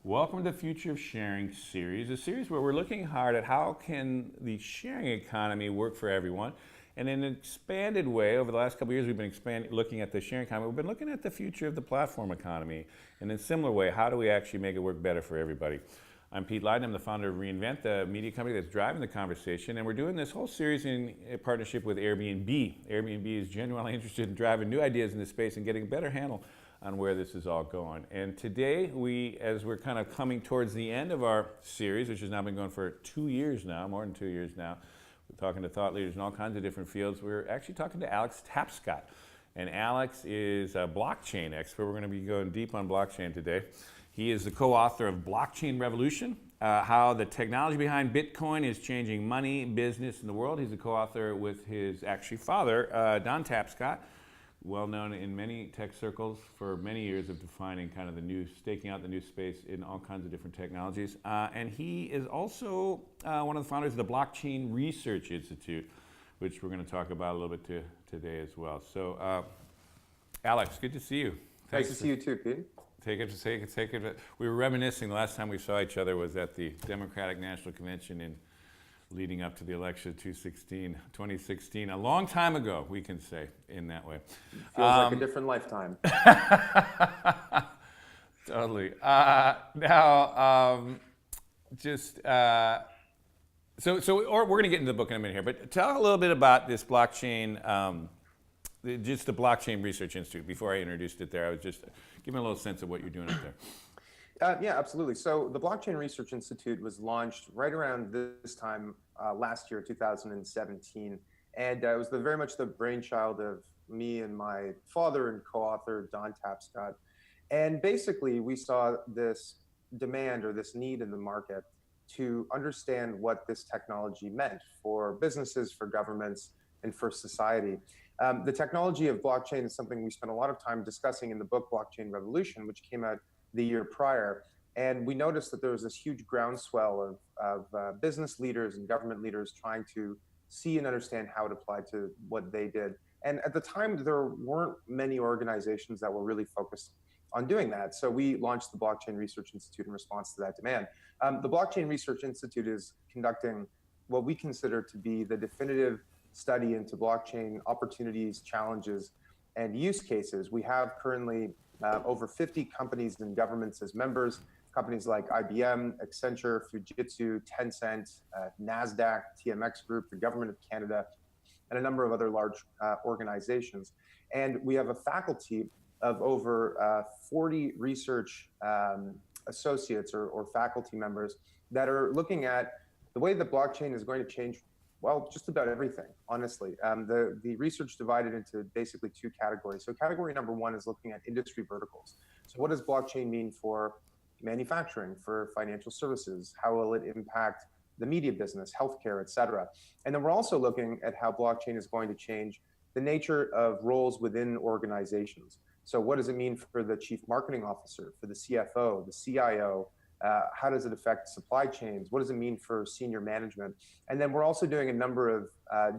Welcome to the Future of Sharing series, a series where we're looking hard at how can the sharing economy work for everyone. And in an expanded way, over the last couple of years, we've been looking at the sharing economy. We've been looking at the future of the platform economy. And in a similar way, how do we actually make it work better for everybody? I'm Pete Lyden. I'm the founder of Reinvent, the media company that's driving the conversation. And we're doing this whole series in partnership with Airbnb. Airbnb is genuinely interested in driving new ideas in this space and getting a better handle on where this is all going. And today, as we're kind of coming towards the end of our series, which has now been going for 2 years now, more than 2 years now, we're talking to thought leaders in all kinds of different fields. We're actually talking to Alex Tapscott. And Alex is a blockchain expert. We're going to be going deep on blockchain today. He is the co-author of Blockchain Revolution, how the technology behind Bitcoin is changing money, business, and the world. He's a co-author with his actually father, Don Tapscott, well known in many tech circles for many years of defining kind of staking out the new space in all kinds of different technologies. And he is also one of the founders of the Blockchain Research Institute, which we're going to talk about a little bit today as well. So, Alex, good to see you. Nice to see you too, Pete. Take it. We were reminiscing the last time we saw each other was at the Democratic National Convention leading up to the election of 2016, a long time ago, we can say, in that way. Feels like a different lifetime. Totally. We're going to get into the book in a minute here, but tell a little bit about this blockchain, just the Blockchain Research Institute. Before I introduced it there, I was just giving a little sense of what you're doing out there. Yeah, absolutely. So the Blockchain Research Institute was launched right around this time last year, 2017. And it was very much the brainchild of me and my father and co-author, Don Tapscott. And basically, we saw this demand or this need in the market to understand what this technology meant for businesses, for governments, and for society. The technology of blockchain is something we spent a lot of time discussing in the book Blockchain Revolution, which came out the year prior. And we noticed that there was this huge groundswell of business leaders and government leaders trying to see and understand how it applied to what they did. And at the time, there weren't many organizations that were really focused on doing that. So we launched the Blockchain Research Institute in response to that demand. The Blockchain Research Institute is conducting what we consider to be the definitive study into blockchain opportunities, challenges, and use cases. We have currently over 50 companies and governments as members, companies like IBM, Accenture, Fujitsu, Tencent, NASDAQ, TMX Group, the Government of Canada, and a number of other large organizations. And we have a faculty of over 40 research associates or faculty members that are looking at the way that blockchain is going to change, well, just about everything, honestly. The research divided into basically two categories. So category number one is looking at industry verticals. So what does blockchain mean for manufacturing, for financial services? How will it impact the media business, healthcare, et cetera? And then we're also looking at how blockchain is going to change the nature of roles within organizations. So what does it mean for the chief marketing officer, for the CFO, the CIO? How does it affect supply chains? What does it mean for senior management? And then we're also doing a number of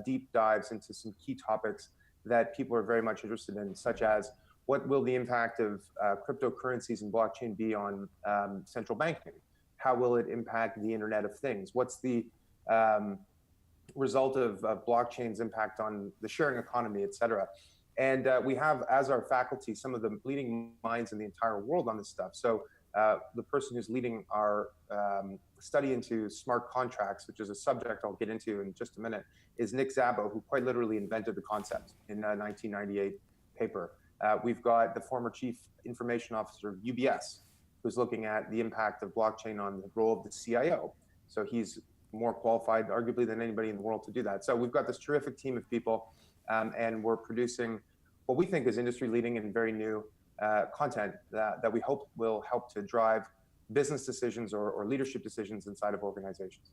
deep dives into some key topics that people are very much interested in, such as what will the impact of cryptocurrencies and blockchain be on central banking? How will it impact the Internet of Things? What's the result of blockchain's impact on the sharing economy, et cetera? And we have, as our faculty, some of the leading minds in the entire world on this stuff. So the person who's leading our study into smart contracts, which is a subject I'll get into in just a minute, is Nick Szabo, who quite literally invented the concept in a 1998 paper. We've got the former chief information officer of UBS, who's looking at the impact of blockchain on the role of the CIO. So he's more qualified, arguably, than anybody in the world to do that. So we've got this terrific team of people, and we're producing what we think is industry-leading and very new content that we hope will help to drive business decisions or leadership decisions inside of organizations.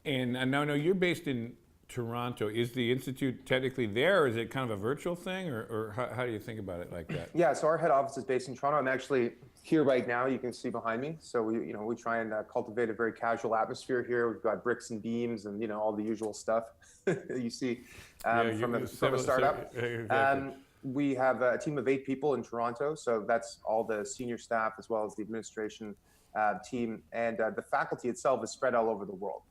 And I know you're based in Toronto. Is the Institute technically there, or is it kind of a virtual thing, or how do you think about it like that? Yeah, so our head office is based in Toronto. I'm actually here right now. You can see behind me. So we try and cultivate a very casual atmosphere here. We've got bricks and beams and all the usual stuff you see from a startup. Exactly. we have a team of 8 people in Toronto. So that's all the senior staff as well as the administration team. And the faculty itself is spread all over the world.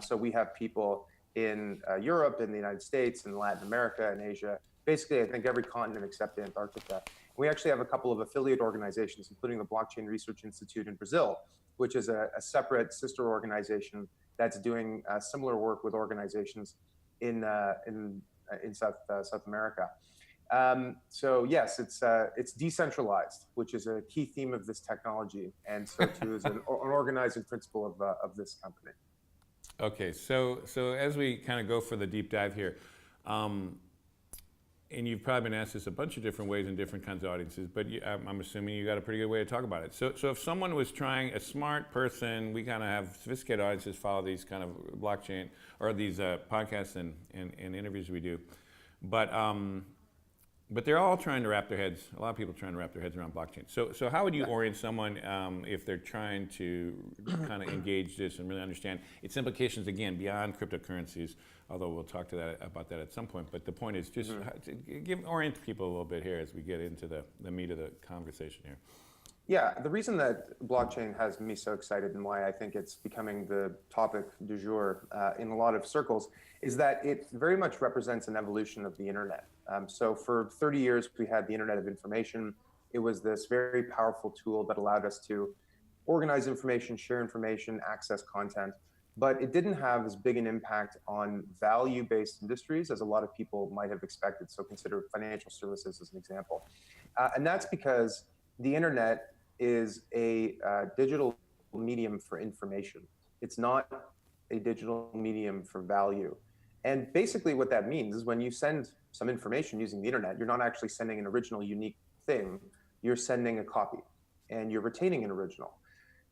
So we have people in Europe, in the United States, in Latin America, and Asia. Basically, I think every continent except Antarctica. We actually have a couple of affiliate organizations, including the Blockchain Research Institute in Brazil, which is a separate sister organization that's doing similar work with organizations in South America. So yes, it's decentralized, which is a key theme of this technology, and so too is an organizing principle of this company. Okay, so as we kind of go for the deep dive here, and you've probably been asked this a bunch of different ways in different kinds of audiences, but I'm assuming you got a pretty good way to talk about it. So if someone was trying, a smart person, we kind of have sophisticated audiences follow these kind of blockchain, or these podcasts and interviews we do, but they're all trying to wrap their heads, a lot of people are trying to wrap their heads around blockchain. So how would you orient someone if they're trying to kind of engage this and really understand its implications, again, beyond cryptocurrencies, although we'll talk about that at some point. But the point is just orient people a little bit here as we get into the meat of the conversation here. Yeah, the reason that blockchain has me so excited and why I think it's becoming the topic du jour in a lot of circles is that it very much represents an evolution of the internet. So for 30 years, we had the Internet of Information. It was this very powerful tool that allowed us to organize information, share information, access content, but it didn't have as big an impact on value-based industries as a lot of people might have expected. So consider financial services as an example. And that's because the internet is a digital medium for information. It's not a digital medium for value. And basically what that means is when you send some information using the internet, you're not actually sending an original unique thing, you're sending a copy and you're retaining an original.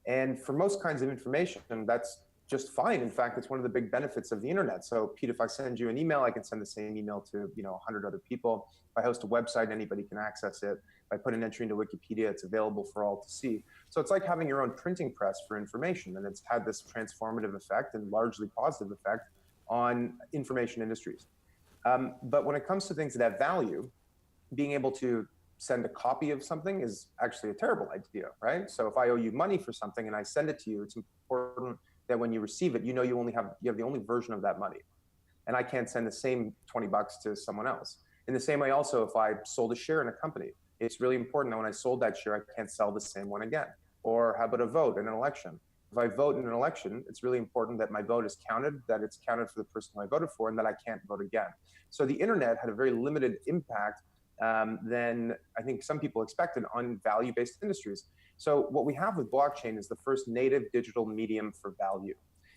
And for most kinds of information, that's just fine. In fact, it's one of the big benefits of the internet. So Pete, if I send you an email, I can send the same email to 100 other people. If I host a website, anybody can access it. If I put an entry into Wikipedia, it's available for all to see. So it's like having your own printing press for information, and it's had this transformative effect and largely positive effect on information industries. But when it comes to things that have value, being able to send a copy of something is actually a terrible idea, right? So if I owe you money for something and I send it to you, it's important that when you receive it, you have the only version of that money. And I can't send the same $20 to someone else. In the same way also, if I sold a share in a company, it's really important that when I sold that share, I can't sell the same one again. Or how about a vote in an election? If I vote in an election, it's really important that my vote is counted, that it's counted for the person I voted for, and that I can't vote again. So the internet had a very limited impact than I think some people expected on value-based industries. So what we have with blockchain is the first native digital medium for value.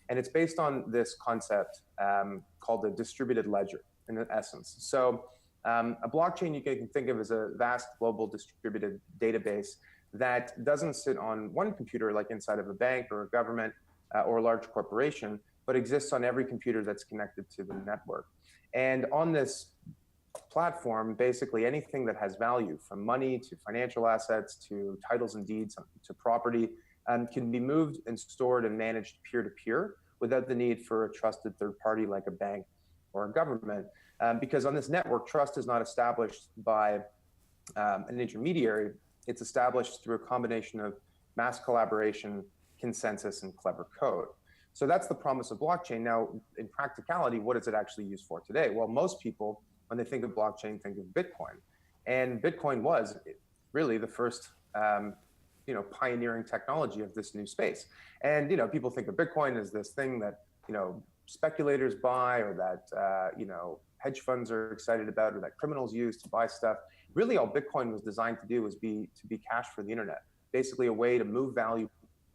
And it's based on this concept called the distributed ledger in essence. So a blockchain you can think of as a vast global distributed database that doesn't sit on one computer like inside of a bank or a government or a large corporation, but exists on every computer that's connected to the network. And on this platform, basically anything that has value, from money to financial assets to titles and deeds to property, can be moved and stored and managed peer-to-peer without the need for a trusted third party like a bank or a government. Because on this network, trust is not established by an intermediary. It's established through a combination of mass collaboration, consensus, and clever code. So that's the promise of blockchain. Now, in practicality, what is it actually used for today? Well, most people, when they think of blockchain, think of Bitcoin. And Bitcoin was really the first pioneering technology of this new space. And people think of Bitcoin as this thing that speculators buy, or that hedge funds are excited about, or that criminals use to buy stuff. Really, all Bitcoin was designed to do was be cash for the internet, basically a way to move value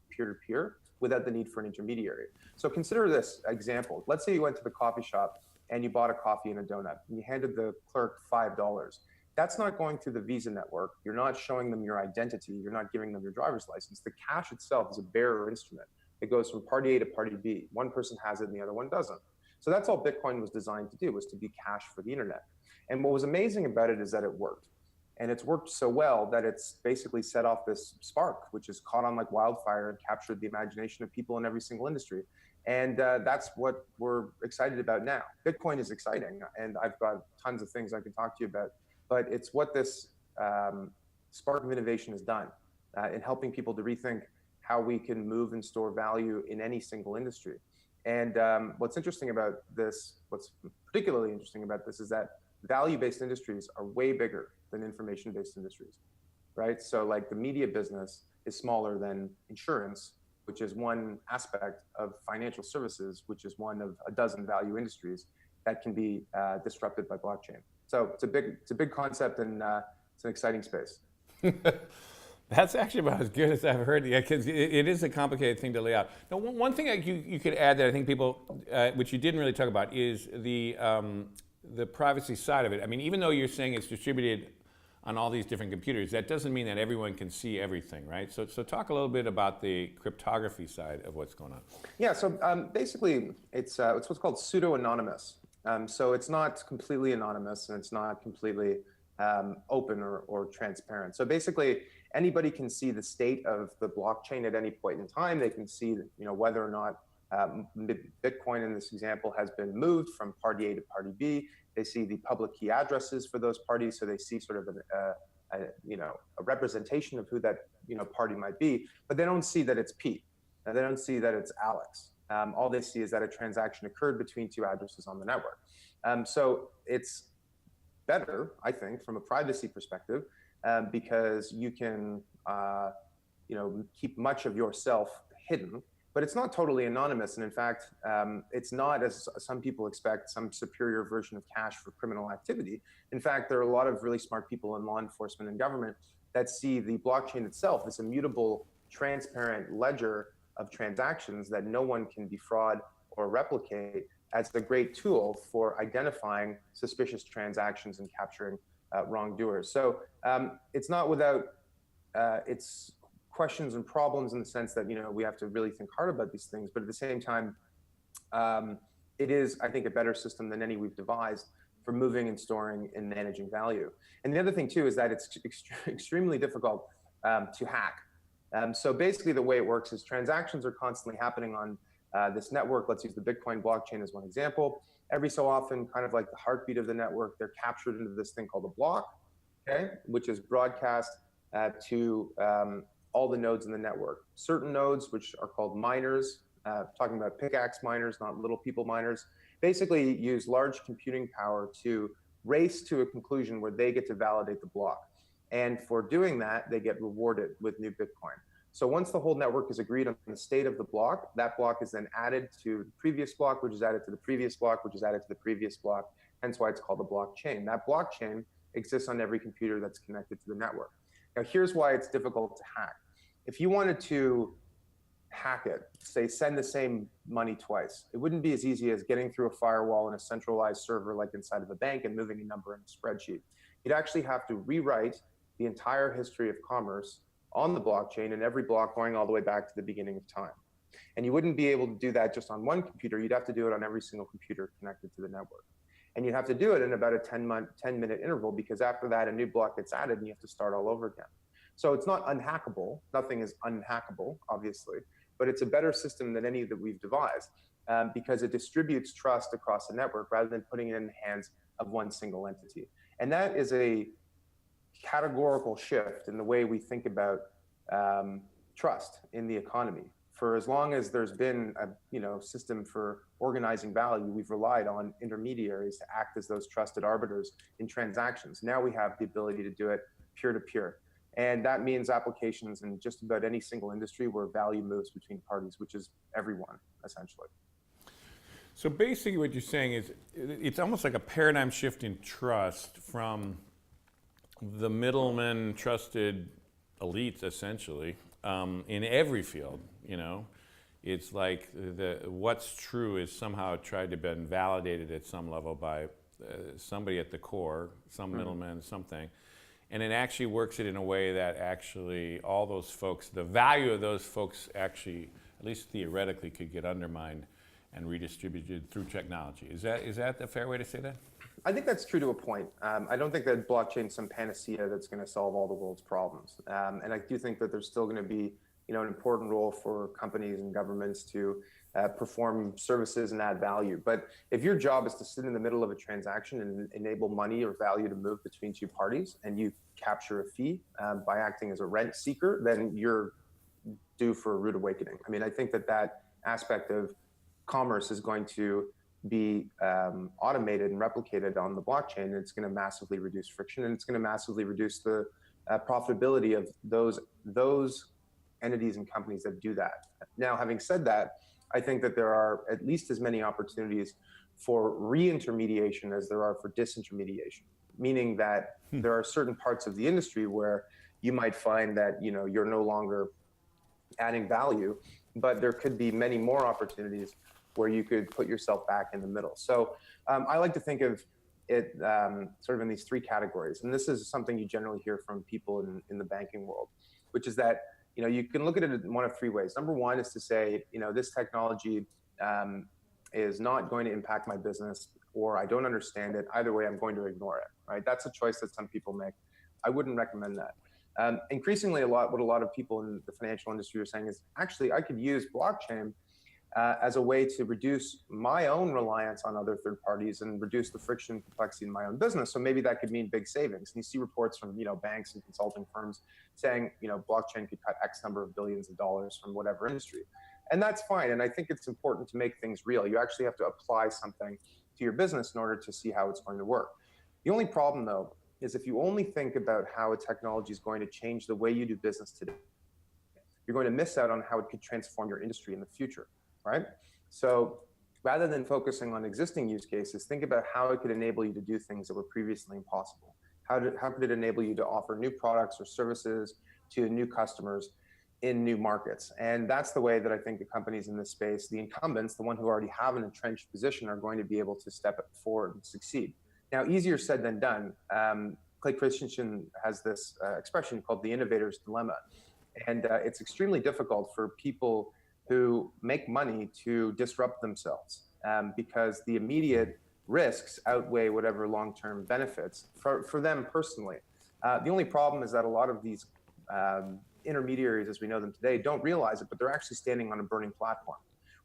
peer-to-peer without the need for an intermediary. So consider this example. Let's say you went to the coffee shop and you bought a coffee and a donut, and you handed the clerk $5. That's not going through the Visa network. You're not showing them your identity. You're not giving them your driver's license. The cash itself is a bearer instrument. It goes from party A to party B. One person has it and the other one doesn't. So that's all Bitcoin was designed to do, was to be cash for the internet. And what was amazing about it is that it worked. And it's worked so well that it's basically set off this spark, which is caught on like wildfire and captured the imagination of people in every single industry. And that's what we're excited about now. Bitcoin is exciting, and I've got tons of things I can talk to you about but it's what this spark of innovation has done in helping people to rethink how we can move and store value in any single industry. And what's interesting about this, what's particularly interesting about this, is that value-based industries are way bigger than information-based industries, right? So like the media business is smaller than insurance, which is one aspect of financial services, which is one of a dozen value industries that can be disrupted by blockchain. So it's a big concept, and it's an exciting space. That's actually about as good as I've heard. Yeah, because it is a complicated thing to lay out. Now, one thing you could add that I think people, which you didn't really talk about, is the privacy side of it. I mean, even though you're saying it's distributed on all these different computers, that doesn't mean that everyone can see everything, right? So talk a little bit about the cryptography side of what's going on. Yeah, so basically it's what's called pseudo-anonymous. So it's not completely anonymous, and it's not completely open or transparent. So basically, anybody can see the state of the blockchain at any point in time. They can see, whether or not Bitcoin in this example has been moved from party A to party B. They see the public key addresses for those parties, so they see sort of a representation of who that party might be. But they don't see that it's Pete. They don't see that it's Alex. All they see is that a transaction occurred between two addresses on the network. So it's better, I think, from a privacy perspective, because you can keep much of yourself hidden. But it's not totally anonymous, and in fact, it's not, as some people expect, some superior version of cash for criminal activity. In fact, there are a lot of really smart people in law enforcement and government that see the blockchain itself as a mutable, transparent ledger of transactions that no one can defraud or replicate, as a great tool for identifying suspicious transactions and capturing wrongdoers. So it's not without its questions and problems, in the sense that we have to really think hard about these things, but at the same time, it is, I think, a better system than any we've devised for moving and storing and managing value. And the other thing too is that it's extremely difficult to hack. So basically, the way it works is transactions are constantly happening on this network. Let's use the Bitcoin blockchain as one example. Every so often, kind of like the heartbeat of the network, they're captured into this thing called a block, okay, which is broadcast to all the nodes in the network. Certain nodes, which are called miners, talking about pickaxe miners, not little people miners, basically use large computing power to race to a conclusion where they get to validate the block. And for doing that, they get rewarded with new Bitcoin. So once the whole network is agreed on the state of the block, that block is then added to the previous block, which is added to the previous block, which is added to the previous block, hence why it's called a blockchain. That blockchain exists on every computer that's connected to the network. Now, here's why it's difficult to hack. If you wanted to hack it, say send the same money twice, it wouldn't be as easy as getting through a firewall in a centralized server like inside of a bank and moving a number in a spreadsheet. You'd actually have to rewrite the entire history of commerce on the blockchain, and every block going all the way back to the beginning of time. And you wouldn't be able to do that just on one computer. You'd have to do it on every single computer connected to the network. And you'd have to do it in about a 10-minute interval, because after that, a new block gets added and you have to start all over again. So it's not unhackable. Nothing is unhackable, obviously, but it's a better system than any that we've devised, because it distributes trust across the network rather than putting it in the hands of one single entity. And that is a categorical shift in the way we think about trust in the economy. For as long as there's been a system for organizing value, we've relied on intermediaries to act as those trusted arbiters in transactions. Now we have the ability to do it peer-to-peer. And that means applications in just about any single industry where value moves between parties, which is everyone, essentially. So basically what you're saying is it's almost like a paradigm shift in trust from the middlemen trusted elites, essentially, in every field. It's like what's true is somehow tried to be validated at some level by somebody at the core, some middleman, something. And it actually works it in a way that actually all those folks, the value of those folks actually, at least theoretically, could get undermined and redistributed through technology. Is that a fair way to say that? I think that's true to a point. I don't think that blockchain is some panacea that's going to solve all the world's problems. And I do think that there's still going to be an important role for companies and governments to perform services and add value. But if your job is to sit in the middle of a transaction and enable money or value to move between two parties, and you capture a fee by acting as a rent seeker, then you're due for a rude awakening. I mean, I think that aspect of commerce is going to be automated and replicated on the blockchain. And it's going to massively reduce friction, and it's going to massively reduce the profitability of those entities and companies that do that. Now, having said that, I think that there are at least as many opportunities for re-intermediation as there are for disintermediation, meaning that there are certain parts of the industry where you might find that you're no longer adding value, but there could be many more opportunities where you could put yourself back in the middle. So I like to think of it sort of in these three categories. And this is something you generally hear from people in the banking world, which is that you can look at it in one of three ways. Number one is to say, this technology is not going to impact my business, or I don't understand it. Either way, I'm going to ignore it, right? That's a choice that some people make. I wouldn't recommend that. Increasingly, what a lot of people in the financial industry are saying is, actually, I could use blockchain as a way to reduce my own reliance on other third parties and reduce the friction and complexity in my own business. So maybe that could mean big savings. And you see reports from banks and consulting firms saying blockchain could cut X number of billions of dollars from whatever industry. And that's fine. And I think it's important to make things real. You actually have to apply something to your business in order to see how it's going to work. The only problem, though, is if you only think about how a technology is going to change the way you do business today, you're going to miss out on how it could transform your industry in the future, right? So rather than focusing on existing use cases, think about how it could enable you to do things that were previously impossible. How could it enable you to offer new products or services to new customers in new markets? And that's the way that I think the companies in this space, the incumbents, the one who already have an entrenched position, are going to be able to step forward and succeed. Now, easier said than done. Clay Christensen has this expression called the Innovators Dilemma. And it's extremely difficult for people who make money to disrupt themselves because the immediate risks outweigh whatever long-term benefits for them personally. The only problem is that a lot of these intermediaries, as we know them today, don't realize it, but they're actually standing on a burning platform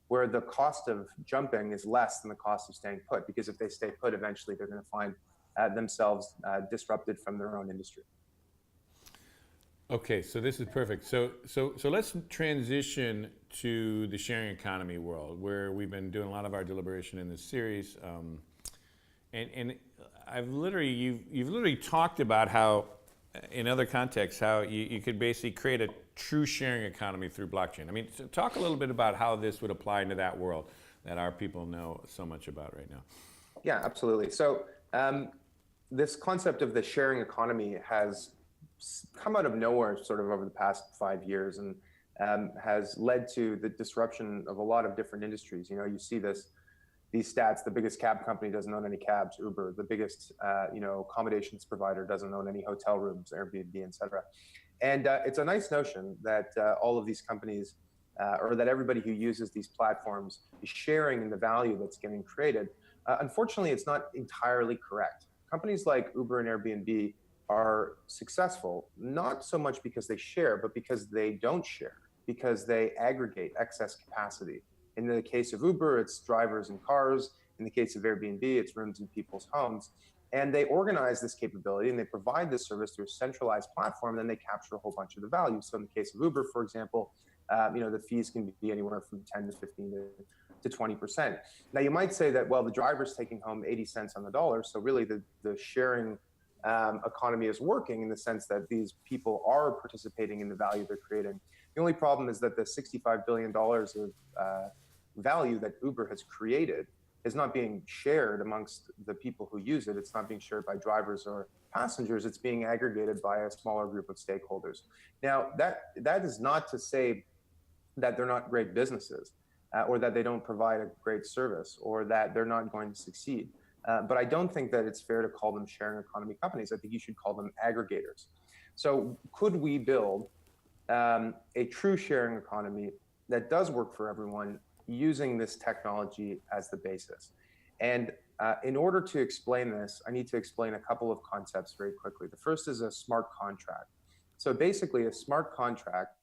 where the cost of jumping is less than the cost of staying put, because if they stay put, eventually they're going to find themselves disrupted from their own industry. Okay, so this is perfect. So let's transition to the sharing economy world, where we've been doing a lot of our deliberation in this series. And you've literally talked about how, in other contexts, how you could basically create a true sharing economy through blockchain. I mean, so talk a little bit about how this would apply into that world that our people know so much about right now. Yeah, absolutely. So this concept of the sharing economy has come out of nowhere sort of over the past 5 years and has led to the disruption of a lot of different industries. You see these stats: the biggest cab company doesn't own any cabs, Uber; the biggest accommodations provider doesn't own any hotel rooms, Airbnb, etc. And it's a nice notion that all of these companies or that everybody who uses these platforms is sharing in the value that's getting created. Unfortunately, it's not entirely correct. Companies like Uber and Airbnb are successful, not so much because they share, but because they don't share, because they aggregate excess capacity. In the case of Uber, it's drivers and cars. In the case of Airbnb, it's rooms in people's homes. And they organize this capability and they provide this service through a centralized platform, then they capture a whole bunch of the value. So in the case of Uber, for example, the fees can be anywhere from 10 to 15 to 20%. Now, you might say that, well, the driver's taking home 80 cents on the dollar, so really the sharing economy is working in the sense that these people are participating in the value they're creating. The only problem is that the $65 billion of value that Uber has created is not being shared amongst the people who use it. It's not being shared by drivers or passengers. It's being aggregated by a smaller group of stakeholders. Now, that is not to say that they're not great businesses or that they don't provide a great service or that they're not going to succeed. But I don't think that it's fair to call them sharing economy companies. I think you should call them aggregators. So could we build a true sharing economy that does work for everyone using this technology as the basis? And in order to explain this, I need to explain a couple of concepts very quickly. The first is a smart contract. So basically, a smart contract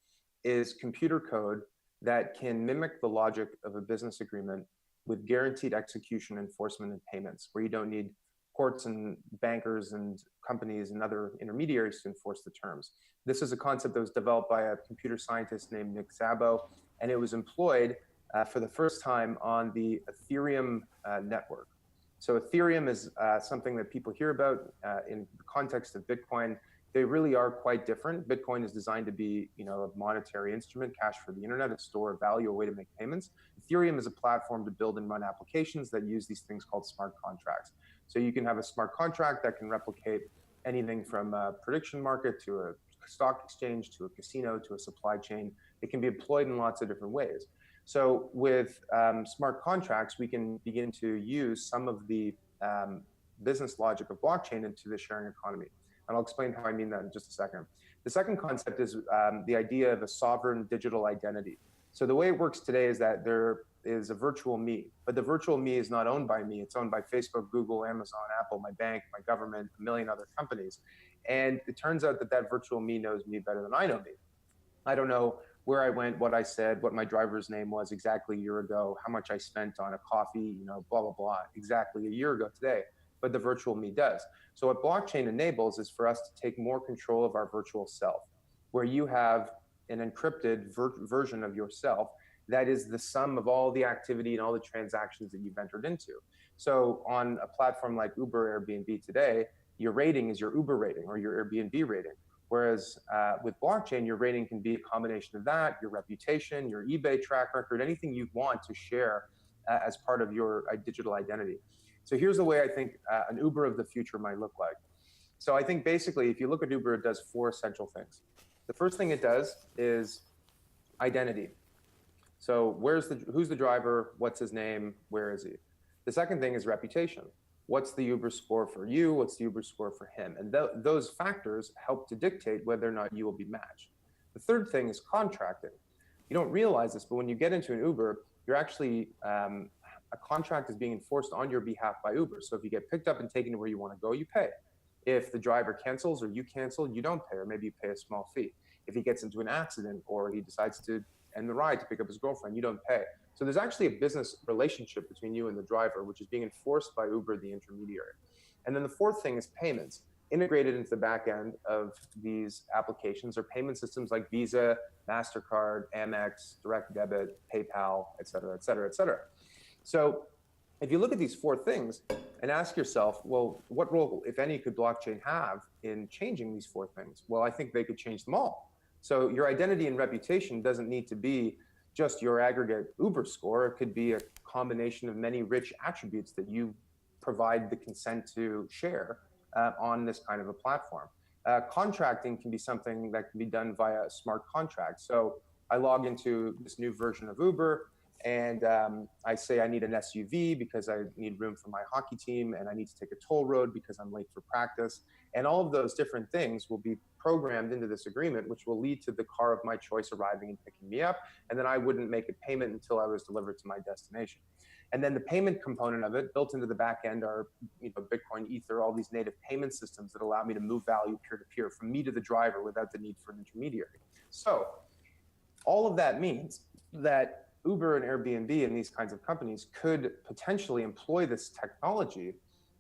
is computer code that can mimic the logic of a business agreement with guaranteed execution, enforcement, and payments, where you don't need courts and bankers and companies and other intermediaries to enforce the terms. This is a concept that was developed by a computer scientist named Nick Szabo, and it was employed for the first time on the Ethereum network. So Ethereum is something that people hear about in the context of Bitcoin. They really are quite different. Bitcoin is designed to be, a monetary instrument, cash for the internet, a store of value, a way to make payments. Ethereum is a platform to build and run applications that use these things called smart contracts. So you can have a smart contract that can replicate anything from a prediction market to a stock exchange to a casino to a supply chain. It can be employed in lots of different ways. So with smart contracts, we can begin to use some of the business logic of blockchain into the sharing economy. And I'll explain how I mean that in just a second. The second concept is the idea of a sovereign digital identity. So the way it works today is that there is a virtual me, but the virtual me is not owned by me. It's owned by Facebook, Google, Amazon, Apple, my bank, my government, a million other companies. And it turns out that that virtual me knows me better than I know me. I don't know where I went, what I said, what my driver's name was exactly a year ago, how much I spent on a coffee, blah, blah, blah, exactly a year ago today. But the virtual me does. So what blockchain enables is for us to take more control of our virtual self, where you have an encrypted version of yourself that is the sum of all the activity and all the transactions that you've entered into. So on a platform like Uber, Airbnb today, your rating is your Uber rating or your Airbnb rating. Whereas with blockchain, your rating can be a combination of that, your reputation, your eBay track record, anything you want to share as part of your digital identity. So here's the way I think an Uber of the future might look like. So I think basically, if you look at Uber, it does four essential things. The first thing it does is identity. So who's the driver? What's his name? Where is he? The second thing is reputation. What's the Uber score for you? What's the Uber score for him? And those factors help to dictate whether or not you will be matched. The third thing is contracting. You don't realize this, but when you get into an Uber, you're actually a contract is being enforced on your behalf by Uber. So if you get picked up and taken to where you want to go, you pay. If the driver cancels or you cancel, you don't pay, or maybe you pay a small fee. If he gets into an accident or he decides to end the ride to pick up his girlfriend, you don't pay. So there's actually a business relationship between you and the driver, which is being enforced by Uber, the intermediary. And then the fourth thing is payments. Integrated into the back end of these applications are payment systems like Visa, MasterCard, Amex, Direct Debit, PayPal, et cetera, et cetera, et cetera. So if you look at these four things and ask yourself, well, what role, if any, could blockchain have in changing these four things? Well, I think they could change them all. So your identity and reputation doesn't need to be just your aggregate Uber score. It could be a combination of many rich attributes that you provide the consent to share on this kind of a platform. Contracting can be something that can be done via a smart contract. So I log into this new version of Uber, and I say I need an SUV because I need room for my hockey team, and I need to take a toll road because I'm late for practice. And all of those different things will be programmed into this agreement, which will lead to the car of my choice arriving and picking me up. And then I wouldn't make a payment until I was delivered to my destination. And then the payment component of it, built into the back end, are Bitcoin, Ether, all these native payment systems that allow me to move value peer-to-peer from me to the driver without the need for an intermediary. So all of that means that Uber and Airbnb and these kinds of companies could potentially employ this technology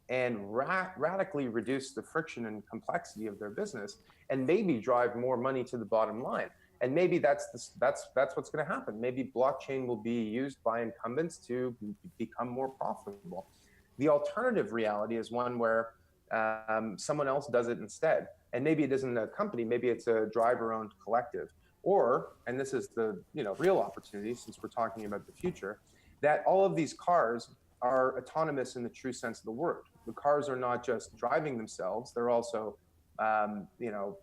and radically reduce the friction and complexity of their business, and maybe drive more money to the bottom line. And maybe that's what's going to happen. Maybe blockchain will be used by incumbents to become more profitable. The alternative reality is one where someone else does it instead, and maybe it isn't a company, maybe it's a driver-owned collective. Or, and this is the real opportunity since we're talking about the future, that all of these cars are autonomous in the true sense of the word. The cars are not just driving themselves; they're also,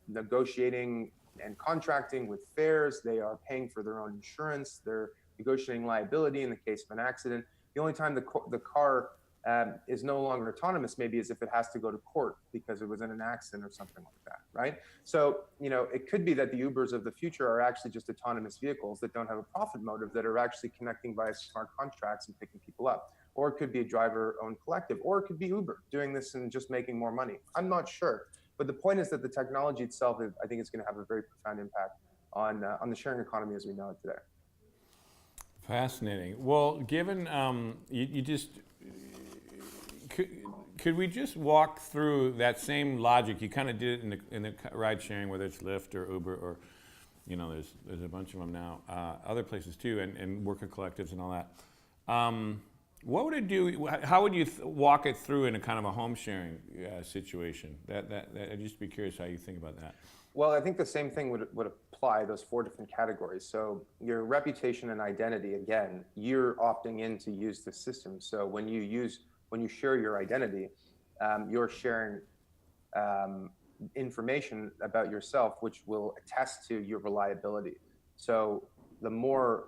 negotiating and contracting with fares. They are paying for their own insurance. They're negotiating liability in the case of an accident. The only time the car is no longer autonomous maybe is if it has to go to court because it was in an accident or something like that, right? So, it could be that the Ubers of the future are actually just autonomous vehicles that don't have a profit motive, that are actually connecting via smart contracts and picking people up. Or it could be a driver-owned collective, or it could be Uber doing this and just making more money. I'm not sure. But the point is that the technology itself, I think, is going to have a very profound impact on the sharing economy as we know it today. Fascinating. Well, given you just could we just walk through that same logic? You kind of did it in the ride sharing, whether it's Lyft or Uber or there's a bunch of them now, other places too, and worker collectives and all that. What would it do? How would you walk it through in a kind of a home sharing situation? I'd just be curious how you think about that. Well, I think the same thing would apply, those 4 different categories. So your reputation and identity, again, you're opting in to use the system. So when you share your identity, you're sharing information about yourself, which will attest to your reliability. So the more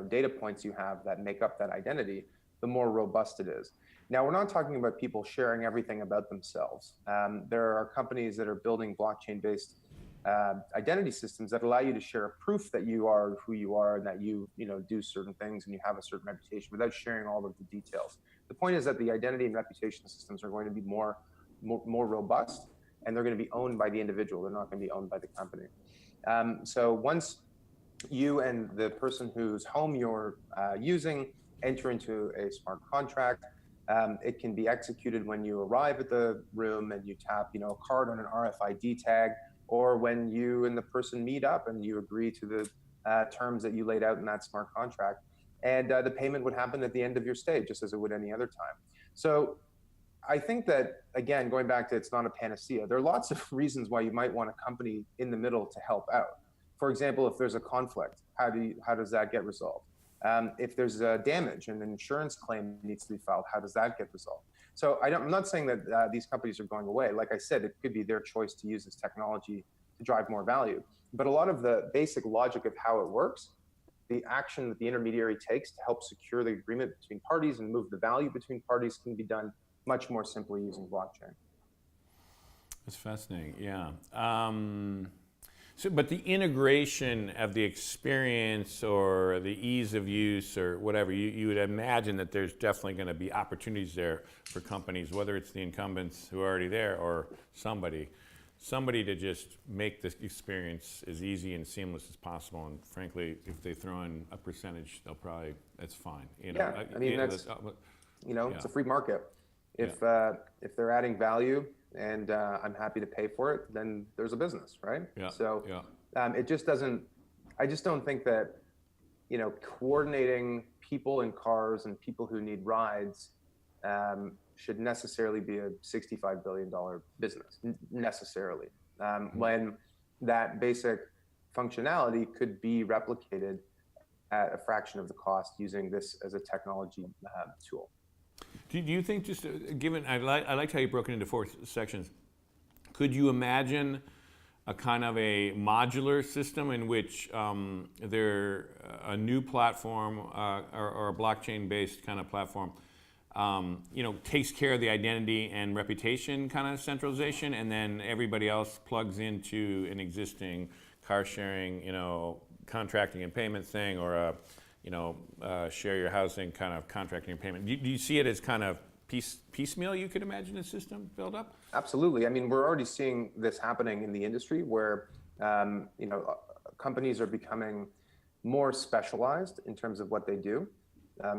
data points you have that make up that identity, the more robust it is. Now, we're not talking about people sharing everything about themselves. There are companies that are building blockchain-based identity systems that allow you to share a proof that you are who you are and that you do certain things and you have a certain reputation without sharing all of the details. The point is that the identity and reputation systems are going to be more robust, and they're going to be owned by the individual. They're not going to be owned by the company. So once you and the person whose home you're using enter into a smart contract, it can be executed when you arrive at the room and you tap a card on an RFID tag, or when you and the person meet up and you agree to the terms that you laid out in that smart contract. And the payment would happen at the end of your stay, just as it would any other time. So I think that, again, going back to it's not a panacea, there are lots of reasons why you might want a company in the middle to help out. For example, if there's a conflict, how does that get resolved? If there's a damage and an insurance claim needs to be filed, how does that get resolved? So I'm not saying that these companies are going away. Like I said, it could be their choice to use this technology to drive more value. But a lot of the basic logic of how it works, the action that the intermediary takes to help secure the agreement between parties and move the value between parties can be done much more simply using blockchain. That's fascinating, yeah. But the integration of the experience or the ease of use or whatever, you would imagine that there's definitely going to be opportunities there for companies, whether it's the incumbents who are already there or somebody to just make this experience as easy and seamless as possible. And frankly, if they throw in a percentage, that's fine. Yeah, I mean, it's a free market. If they're adding value and I'm happy to pay for it, then there's a business, right? Yeah. So it just doesn't, I just don't think that, coordinating people in cars and people who need rides should necessarily be a $65 billion business, necessarily. When that basic functionality could be replicated at a fraction of the cost using this as a technology tool. Do you think, just given, I liked how you broke it into 4 sections, could you imagine a kind of a modular system in which a new platform or a blockchain-based kind of platform takes care of the identity and reputation kind of centralization, and then everybody else plugs into an existing car sharing, contracting and payment thing, or a share your housing kind of contracting and payment. Do you see it as kind of piecemeal, you could imagine a system build up? Absolutely. I mean, we're already seeing this happening in the industry where, companies are becoming more specialized in terms of what they do.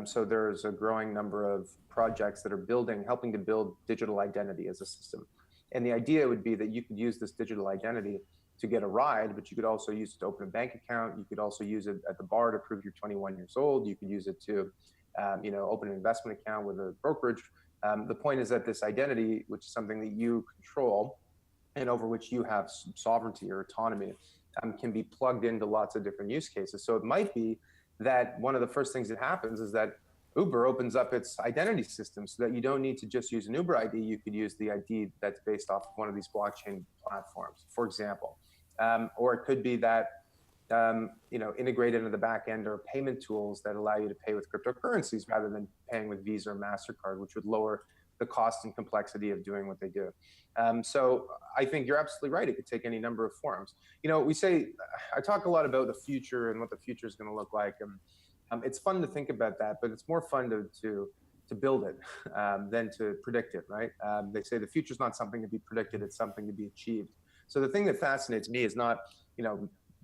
So there's a growing number of projects that are helping to build digital identity as a system. And the idea would be that you could use this digital identity to get a ride, but you could also use it to open a bank account. You could also use it at the bar to prove you're 21 years old. You could use it to, open an investment account with a brokerage. The point is that this identity, which is something that you control and over which you have sovereignty or autonomy, can be plugged into lots of different use cases. So it might be that one of the first things that happens is that Uber opens up its identity system so that you don't need to just use an Uber ID. You could use the ID that's based off of one of these blockchain platforms, for example. Or it could be that, integrated into the back end are payment tools that allow you to pay with cryptocurrencies rather than paying with Visa or MasterCard, which would lower the cost and complexity of doing what they do. So I think you're absolutely right. It could take any number of forms. I talk a lot about the future and what the future is going to look like. It's fun to think about that, but it's more fun to build it than to predict it, right? They say the future is not something to be predicted, it's something to be achieved. So the thing that fascinates me is not,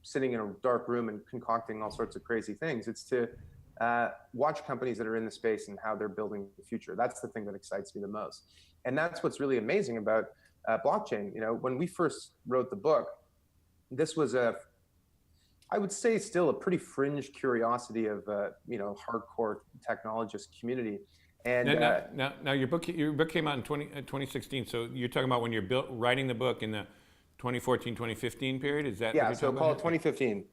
sitting in a dark room and concocting all sorts of crazy things. It's to watch companies that are in the space and how they're building the future. That's the thing that excites me the most. And that's what's really amazing about blockchain. When we first wrote the book, this was I would say still a pretty fringe curiosity of hardcore technologist community. And now your book came out in 2016. So you're talking about when you're writing the book in the 2014, 2015 period? Is that? Yeah, so call it 2015.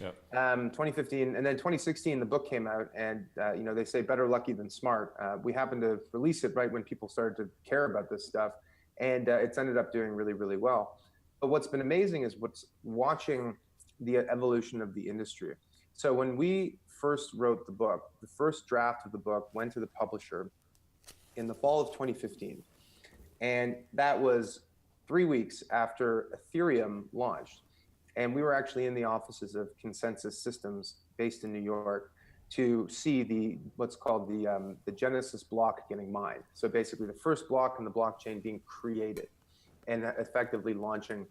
Yep. 2015, and then 2016, the book came out, and they say better lucky than smart. We happened to release it right when people started to care about this stuff, and it's ended up doing really, really well. But what's been amazing is watching the evolution of the industry. So when we first wrote the book, the first draft of the book went to the publisher in the fall of 2015, and that was 3 weeks after Ethereum launched. And we were actually in the offices of Consensus Systems based in New York to see what's called the Genesis block getting mined. So basically the first block in the blockchain being created and effectively launching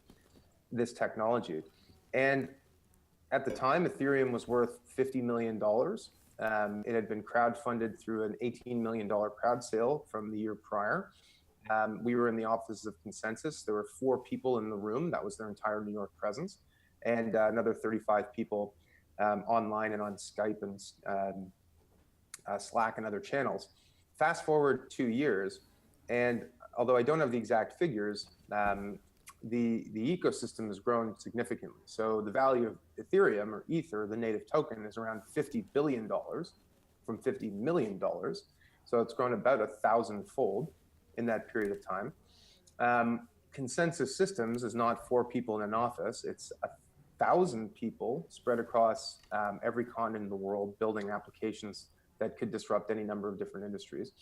this technology. And at the time, Ethereum was worth $50 million. It had been crowdfunded through an $18 million crowd sale from the year prior. We were in the offices of Consensus. There were 4 people in the room. That was their entire New York presence. And another 35 people online and on Skype and Slack and other channels. Fast forward 2 years, and although I don't have the exact figures, the ecosystem has grown significantly. So the value of Ethereum, or Ether, the native token, is around $50 billion from $50 million. So it's grown about 1,000-fold in that period of time. Consensus Systems is not 4 people in an office. It's 1,000 people spread across every continent in the world building applications that could disrupt any number of different industries.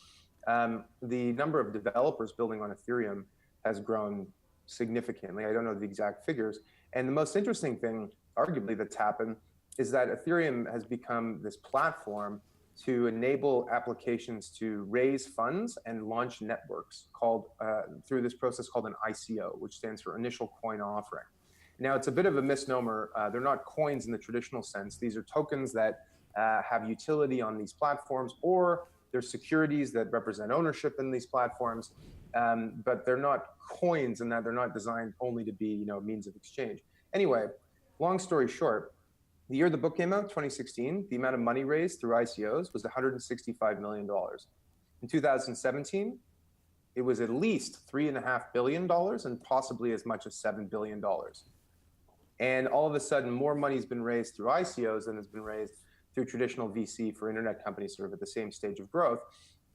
The number of developers building on Ethereum has grown significantly. I don't know the exact figures. And the most interesting thing, arguably, that's happened is that Ethereum has become this platform to enable applications to raise funds and launch networks through this process called an ICO, which stands for Initial Coin Offering. Now, it's a bit of a misnomer. They're not coins in the traditional sense. These are tokens that have utility on these platforms, or they're securities that represent ownership in these platforms, but they're not coins in that they're not designed only to be means of exchange. Anyway, long story short, the year the book came out, 2016, the amount of money raised through ICOs was $165 million. In 2017, it was at least $3.5 billion and possibly as much as $7 billion. And all of a sudden, more money has been raised through ICOs than has been raised through traditional VC for internet companies sort of at the same stage of growth.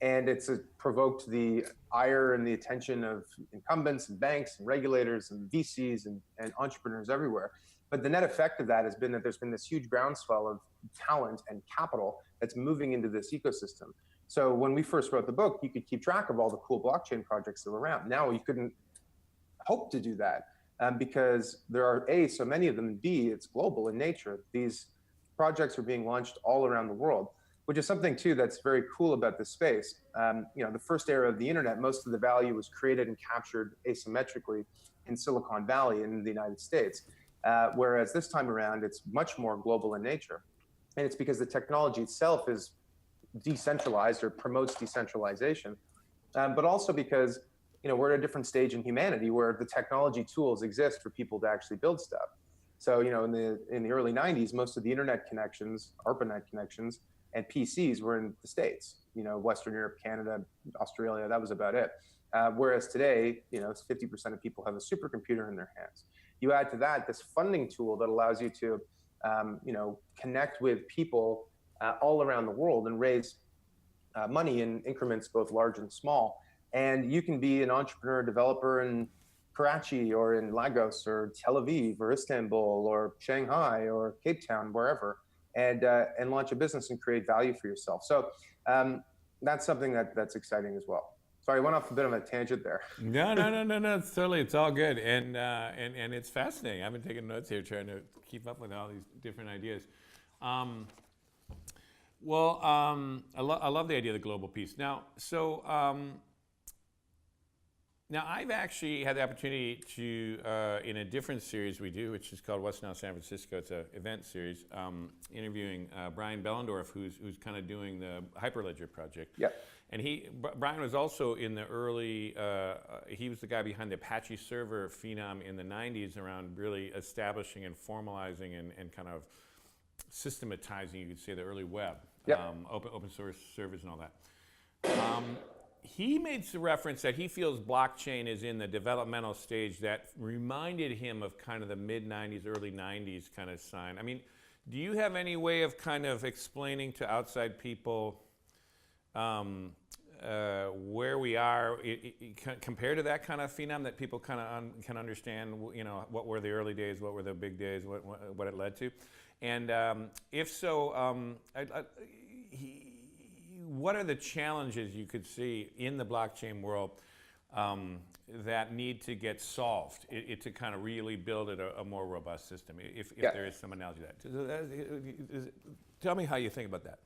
And it's provoked the ire and the attention of incumbents and banks and regulators and VCs and entrepreneurs everywhere. But the net effect of that has been that there's been this huge groundswell of talent and capital that's moving into this ecosystem. So when we first wrote the book, you could keep track of all the cool blockchain projects that were around. Now you couldn't hope to do that because there are A, so many of them, and B, it's global in nature. These projects are being launched all around the world, which is something too that's very cool about this space. The first era of the internet, most of the value was created and captured asymmetrically in Silicon Valley in the United States. Whereas this time around, it's much more global in nature. And it's because the technology itself is decentralized or promotes decentralization, but also because we're at a different stage in humanity where the technology tools exist for people to actually build stuff. So in the early 90s, most of the internet connections, ARPANET connections, and PCs were in the States. Western Europe, Canada, Australia, that was about it. Whereas today, it's 50% of people have a supercomputer in their hands. You add to that this funding tool that allows you to, connect with people all around the world and raise money in increments both large and small. And you can be an entrepreneur, developer in Karachi or in Lagos or Tel Aviv or Istanbul or Shanghai or Cape Town, wherever, and launch a business and create value for yourself. So that's something that's exciting as well. Sorry, I went off a bit of a tangent there. No, it's all good, and it's fascinating. I've been taking notes here, trying to keep up with all these different ideas. I love the idea of the global piece. Now, Now, I've actually had the opportunity to, in a different series we do, which is called What's Now San Francisco. It's an event series, interviewing Brian Bellendorf, who's kind of doing the Hyperledger project. Yeah. And Brian was also in the early, he was the guy behind the Apache server phenom in the 90s around really establishing and formalizing and kind of systematizing, you could say, the early web, Yep. Open source servers and all that. He made some reference that he feels blockchain is in the developmental stage that reminded him of kind of the mid-90s, early 90s kind of sign. I mean, do you have any way of kind of explaining to outside people where we are compared to that kind of phenom, that people kind of can understand, you know, what were the early days, what were the big days, what it led to? And if so, what are the challenges you could see in the blockchain world that need to get solved to kind of really build it a more robust system, if there is some analogy to that? Tell me how you think about that.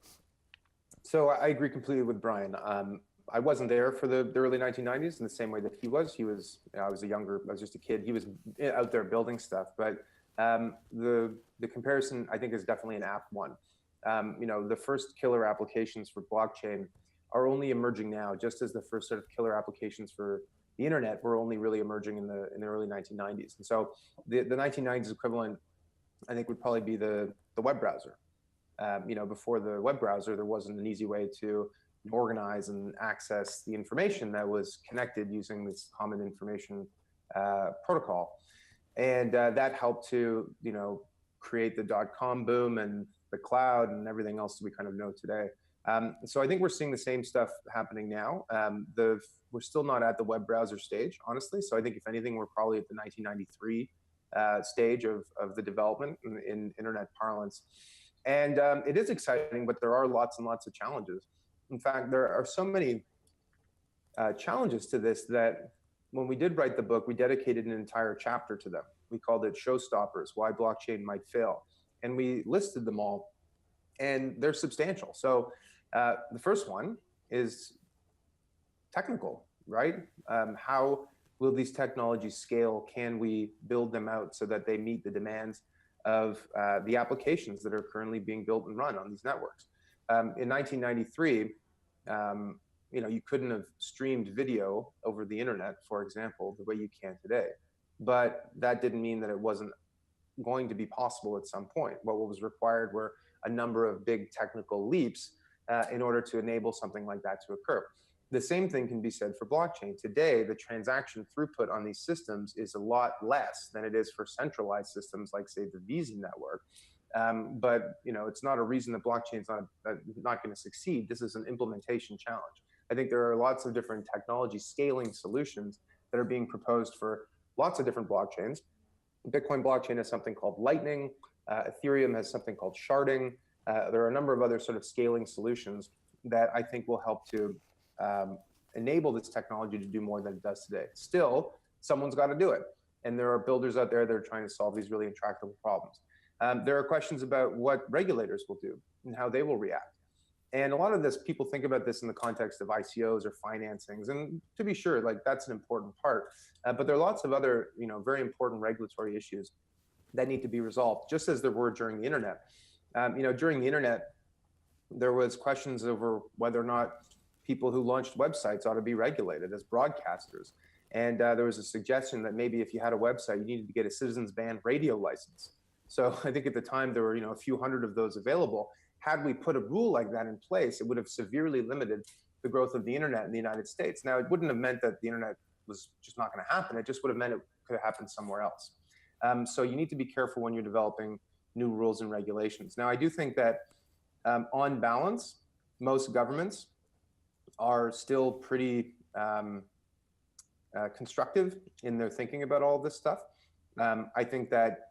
So I agree completely with Brian. I wasn't there for the early 1990s in the same way that he was. I was just a kid. He was out there building stuff. But the comparison, I think, is definitely an apt one. You know, the first killer applications for blockchain are only emerging now, just as the first sort of killer applications for the internet were only really emerging in the early 1990s. And so the 1990s equivalent, I think, would probably be the web browser. You know, before the web browser, there wasn't an easy way to organize and access the information that was connected using this common information protocol. And that helped to, you know, create the .com boom and the cloud and everything else that we kind of know today. So I think we're seeing the same stuff happening now. We're still not at the web browser stage, honestly. So I think if anything, we're probably at the 1993 stage of the development in internet parlance. And it is exciting, but there are lots and lots of challenges. In fact, there are so many challenges to this that when we did write the book, we dedicated an entire chapter to them. We called it Showstoppers, Why Blockchain Might Fail. And we listed them all, and they're substantial. So the first one is technical, right? How will these technologies scale? Can we build them out so that they meet the demands of the applications that are currently being built and run on these networks? In 1993, you know, you couldn't have streamed video over the internet, for example, the way you can today. But that didn't mean that it wasn't going to be possible at some point. What was required were a number of big technical leaps in order to enable something like that to occur. The same thing can be said for blockchain. Today, the transaction throughput on these systems is a lot less than it is for centralized systems like, say, the Visa network. But you know, it's not a reason that blockchain is not going to succeed. This is an implementation challenge. I think there are lots of different technology scaling solutions that are being proposed for lots of different blockchains. Bitcoin blockchain has something called Lightning. Ethereum has something called sharding. There are a number of other sort of scaling solutions that I think will help to enable this technology to do more than it does today. Still, someone's got to do it. And there are builders out there that are trying to solve these really intractable problems. There are questions about what regulators will do and how they will react. And a lot of this, people think about this in the context of ICOs or financings. And to be sure, like, that's an important part. But there are lots of other, you know, very important regulatory issues that need to be resolved, just as there were during the internet. You know, during the internet, there was questions over whether or not people who launched websites ought to be regulated as broadcasters. And there was a suggestion that maybe if you had a website, you needed to get a citizens band radio license. So I think at the time there were, you know, a few hundred of those available. Had we put a rule like that in place, it would have severely limited the growth of the internet in the United States. Now, it wouldn't have meant that the internet was just not going to happen. It just would have meant it could have happened somewhere else. So you need to be careful when you're developing new rules and regulations. Now, I do think that on balance, most governments are still pretty constructive in their thinking about all of this stuff. I think that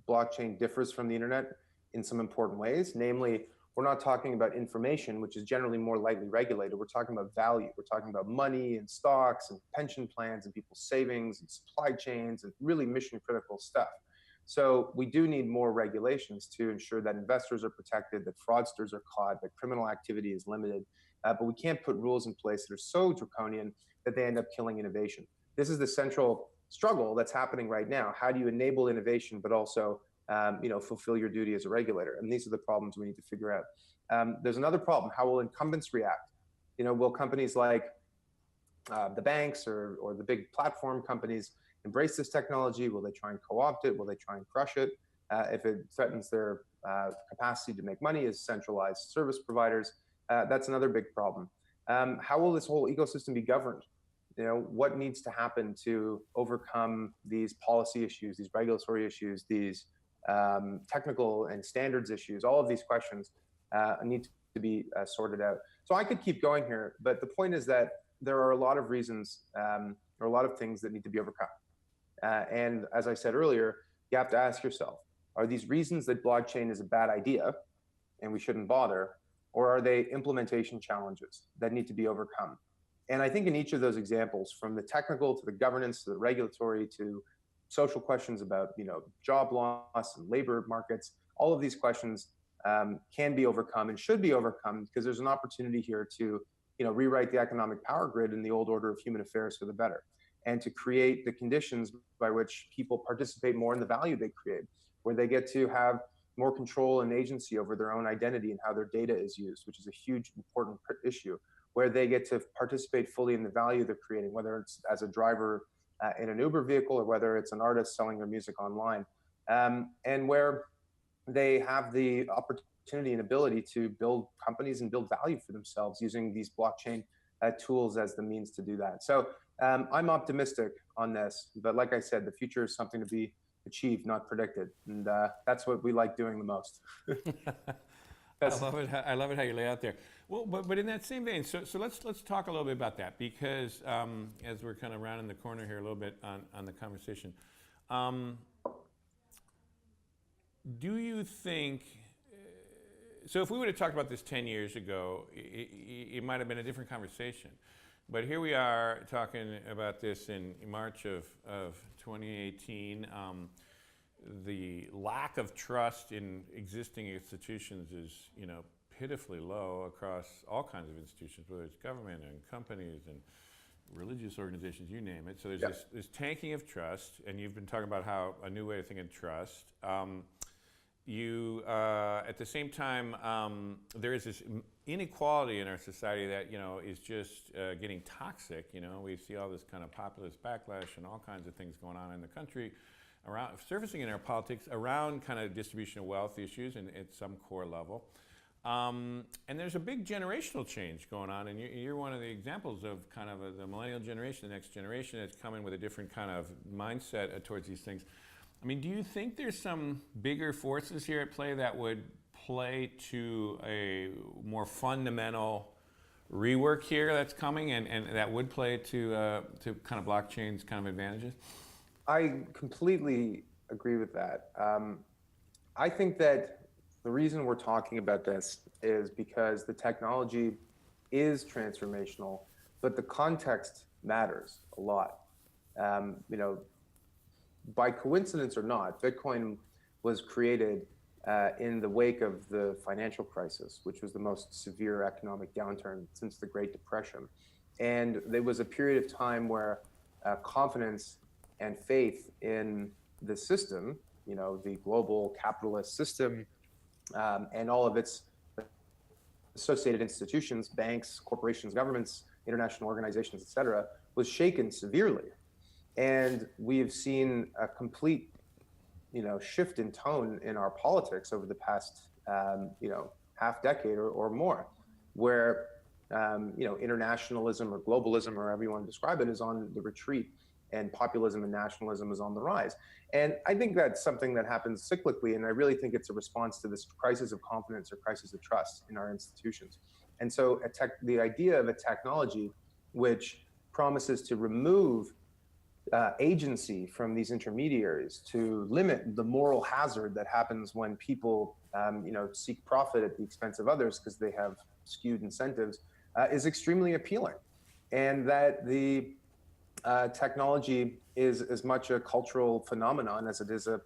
blockchain differs from the internet in some important ways. Namely, we're not talking about information, which is generally more lightly regulated. We're talking about value. We're talking about money and stocks and pension plans and people's savings and supply chains and really mission critical stuff. So we do need more regulations to ensure that investors are protected, that fraudsters are caught, that criminal activity is limited. But we can't put rules in place that are so draconian that they end up killing innovation. this is the central struggle that's happening right now. How do you enable innovation, but also fulfill your duty as a regulator? And these are the problems we need to figure out. There's another problem. How will incumbents react? Will companies like the banks or the big platform companies embrace this technology? Will they try and co-opt it? Will they try and crush it? If it threatens their capacity to make money as centralized service providers, that's another big problem. How will this whole ecosystem be governed? What needs to happen to overcome these policy issues, these regulatory issues, these technical and standards issues? All of these questions need to be sorted out. So I could keep going here, but the point is that there are a lot of reasons or a lot of things that need to be overcome. And as I said earlier, you have to ask yourself, are these reasons that blockchain is a bad idea and we shouldn't bother, or are they implementation challenges that need to be overcome? And I think in each of those examples, from the technical to the governance to the regulatory to social questions about job loss and labor markets, all of these questions can be overcome and should be overcome, because there's an opportunity here to rewrite the economic power grid in the old order of human affairs for the better, and to create the conditions by which people participate more in the value they create, where they get to have more control and agency over their own identity and how their data is used, which is a huge, important issue, where they get to participate fully in the value they're creating, whether it's as a driver in an Uber vehicle or whether it's an artist selling their music online, and where they have the opportunity and ability to build companies and build value for themselves using these blockchain tools as the means to do that. So I'm optimistic on this, but like I said, the future is something to be achieved, not predicted, and that's what we like doing the most. I love it how you lay out there. Well, but in that same vein, so let's talk a little bit about that, because as we're kind of rounding the corner here a little bit on the conversation, do you think? So if we would have talked about this 10 years ago, it might have been a different conversation. But here we are talking about this in March of 2018. The lack of trust in existing institutions is, pitifully low across all kinds of institutions, whether it's government and companies and religious organizations, you name it. So there's this tanking of trust, and you've been talking about how a new way of thinking trust. At the same time, there is this inequality in our society that is just getting toxic. We see all this kind of populist backlash and all kinds of things going on in the country, around surfacing in our politics around kind of distribution of wealth issues and at some core level. And there's a big generational change going on, and you're one of the examples of kind of the millennial generation, the next generation that's coming with a different kind of mindset towards these things. I mean, do you think there's some bigger forces here at play that would play to a more fundamental rework here that's coming, and that would play to kind of blockchain's kind of advantages? I completely agree with that. I think that the reason we're talking about this is because the technology is transformational, but the context matters a lot. By coincidence or not, Bitcoin was created in the wake of the financial crisis, which was the most severe economic downturn since the Great Depression. And there was a period of time where confidence and faith in the system, the global capitalist system, and all of its associated institutions, banks, corporations, governments, international organizations, et cetera, was shaken severely. And we've seen a complete, shift in tone in our politics over the past, half decade or more, where, internationalism or globalism, or however you want to describe it, is on the retreat, and populism and nationalism is on the rise. And I think that's something that happens cyclically, and I really think it's a response to this crisis of confidence or crisis of trust in our institutions. And so the idea of a technology which promises to remove agency from these intermediaries, to limit the moral hazard that happens when people seek profit at the expense of others because they have skewed incentives, is extremely appealing. And that the technology is as much a cultural phenomenon as it is a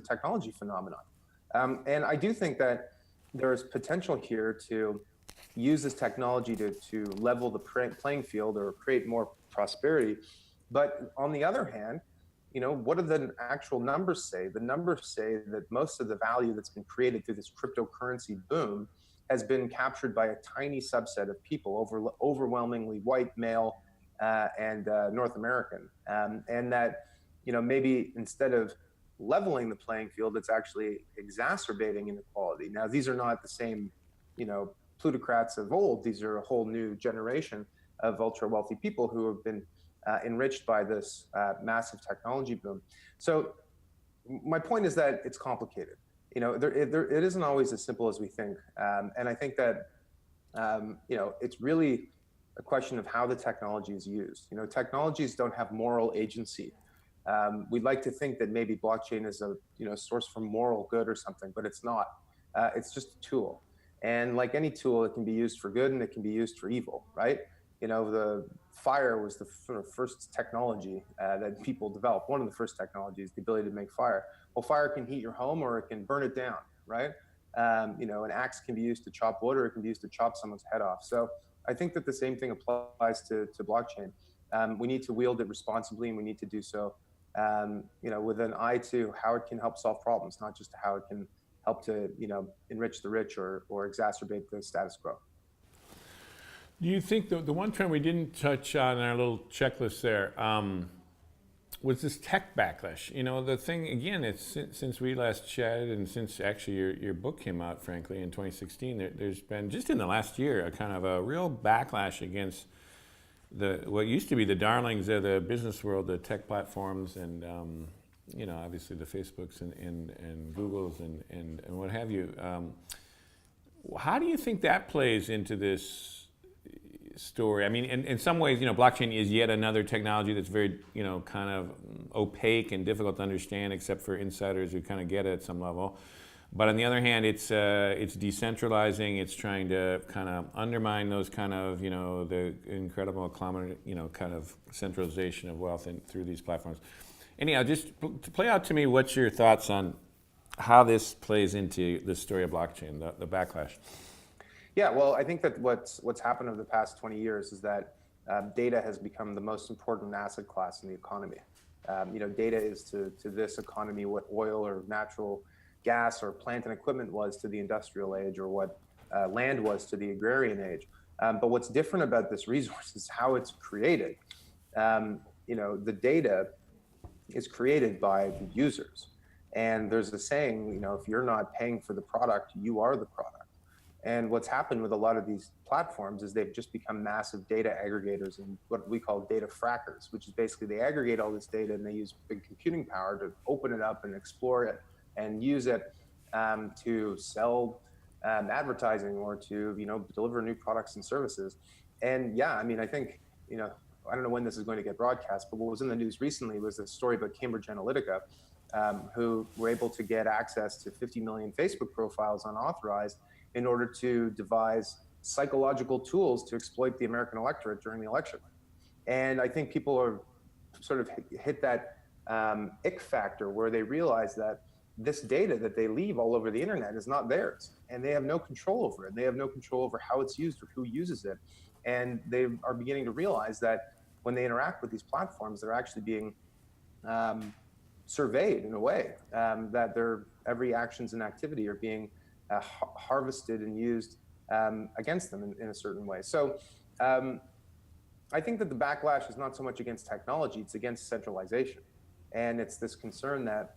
technology phenomenon. And I do think that there's potential here to use this technology to level the playing field or create more prosperity But on the other hand, what do the actual numbers say? The numbers say that most of the value that's been created through this cryptocurrency boom has been captured by a tiny subset of people, overwhelmingly white, male, and North American. And that, maybe instead of leveling the playing field, it's actually exacerbating inequality. Now, these are not the same, plutocrats of old. These are a whole new generation of ultra wealthy people who have been enriched by this massive technology boom. So my point is that it's complicated. It isn't always as simple as we think. And I think that, it's really a question of how the technology is used. Technologies don't have moral agency. We'd like to think that maybe blockchain is a source for moral good or something, but it's not. It's just a tool. And like any tool, it can be used for good and it can be used for evil, right? The fire was the sort of first technology that people developed. One of the first technologies, the ability to make fire. Well, fire can heat your home or it can burn it down, right? An axe can be used to chop wood or it can be used to chop someone's head off. So I think that the same thing applies to blockchain. We need to wield it responsibly, and we need to do so, with an eye to how it can help solve problems, not just how it can help to, enrich the rich or exacerbate the status quo. Do you think the one trend we didn't touch on in our little checklist there was this tech backlash? The thing, again, it's since we last chatted and since actually your book came out, frankly, in 2016, there's been, just in the last year, a kind of a real backlash against what used to be the darlings of the business world, the tech platforms, and obviously the Facebooks and Googles and what have you. How do you think that plays into this story? I mean, in some ways, blockchain is yet another technology that's very, kind of opaque and difficult to understand, except for insiders who kind of get it at some level. But on the other hand, it's decentralizing. It's trying to kind of undermine those kind of, the incredible kind of centralization of wealth through these platforms. Anyhow, just to play out to me, what's your thoughts on how this plays into the story of blockchain, the backlash? Yeah, well, I think that what's happened over the past 20 years is that data has become the most important asset class in the economy. Data is to this economy what oil or natural gas or plant and equipment was to the industrial age, or what land was to the agrarian age. But what's different about this resource is how it's created. The data is created by the users. And there's a saying, if you're not paying for the product, you are the product. And what's happened with a lot of these platforms is they've just become massive data aggregators and what we call data frackers, which is basically they aggregate all this data and they use big computing power to open it up and explore it and use it to sell advertising or to deliver new products and services. And yeah, I mean, I think I don't know when this is going to get broadcast, but what was in the news recently was a story about Cambridge Analytica, who were able to get access to 50 million Facebook profiles unauthorized in order to devise psychological tools to exploit the American electorate during the election. And I think people are sort of hit that ick factor where they realize that this data that they leave all over the internet is not theirs, and they have no control over it. They have no control over how it's used or who uses it. And they are beginning to realize that when they interact with these platforms, they're actually being surveyed in a way, that their every actions and activity are being harvested and used against them in a certain way. So I think that the backlash is not so much against technology, it's against centralization. And it's this concern that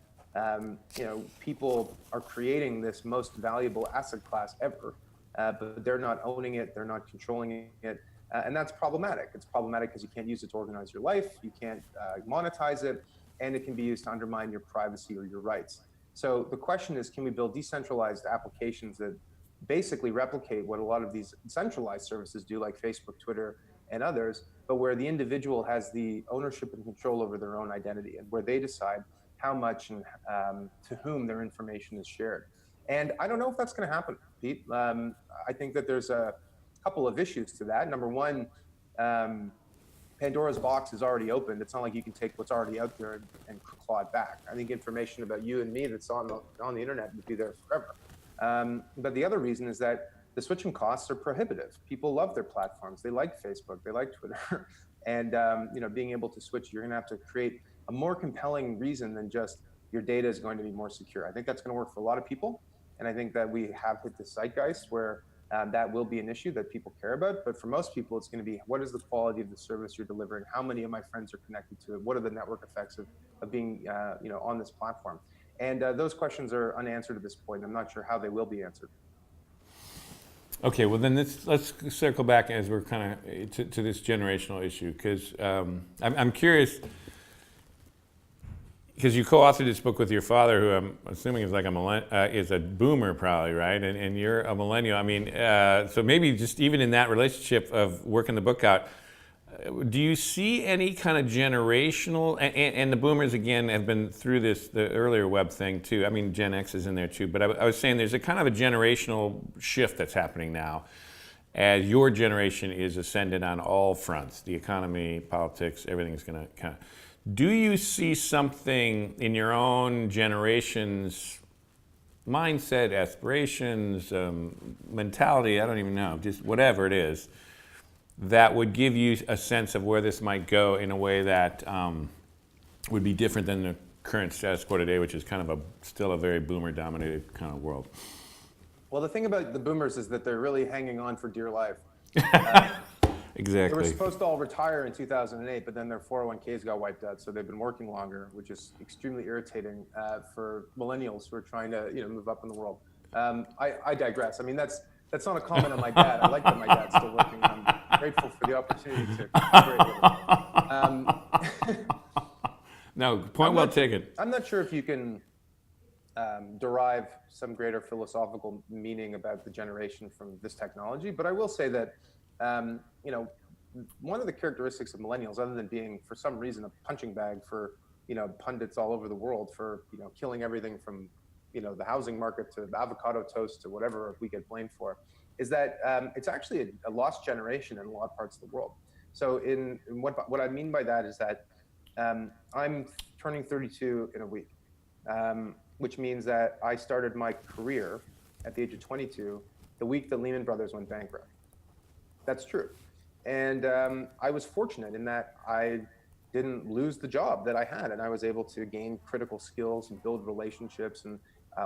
people are creating this most valuable asset class ever, but they're not owning it, they're not controlling it. And that's problematic. It's problematic because you can't use it to organize your life, you can't monetize it, and it can be used to undermine your privacy or your rights. So the question is, can we build decentralized applications that basically replicate what a lot of these centralized services do, like Facebook, Twitter, and others, but where the individual has the ownership and control over their own identity, and where they decide how much and to whom their information is shared. And I don't know if that's going to happen, Pete. I think that there's a couple of issues to that. Number one, Pandora's box is already opened. It's not like you can take what's already out there and claw it back. I think information about you and me that's on the internet would be there forever. But the other reason is that the switching costs are prohibitive. People love their platforms. They like Facebook. They like Twitter. And being able to switch, you're going to have to create a more compelling reason than just your data is going to be more secure. I think that's going to work for a lot of people. And I think that we have hit the zeitgeist where that will be an issue that people care about. But for most people, it's going to be, what is the quality of the service you're delivering? How many of my friends are connected to it? What are the network effects of being on this platform? And those questions are unanswered at this point. I'm not sure how they will be answered. Okay, well then let's circle back as we're kind of to this generational issue, because I'm curious, because you co-authored this book with your father, who I'm assuming is like is a boomer probably, right? And you're a millennial. I mean, so maybe just even in that relationship of working the book out, do you see any kind of generational, and the boomers again have been through the earlier web thing too. I mean, Gen X is in there too, but I was saying there's a kind of a generational shift that's happening now as your generation is ascended on all fronts, the economy, politics, everything's going to kind of. Do you see something in your own generation's mindset, aspirations, mentality, I don't even know, just whatever it is, that would give you a sense of where this might go in a way that would be different than the current status quo today, which is kind of still a very boomer-dominated kind of world? Well, the thing about the boomers is that they're really hanging on for dear life. Exactly. They were supposed to all retire in 2008, but then their 401ks got wiped out, so they've been working longer, which is extremely irritating for millennials who are trying to move up in the world. I digress. I mean, that's not a comment on my dad. I like that my dad's still working. I'm grateful for the opportunity to collaborate with him. No, point well taken. I'm not sure if you can derive some greater philosophical meaning about the generation from this technology, but I will say that one of the characteristics of millennials, other than being for some reason a punching bag for pundits all over the world for killing everything from the housing market to the avocado toast to whatever we get blamed for, is that it's actually a lost generation in a lot of parts of the world. So in what I mean by that is that I'm turning 32 in a week, which means that I started my career at the age of 22 the week that Lehman Brothers went bankrupt. That's true. And I was fortunate in that I didn't lose the job that I had, and I was able to gain critical skills and build relationships and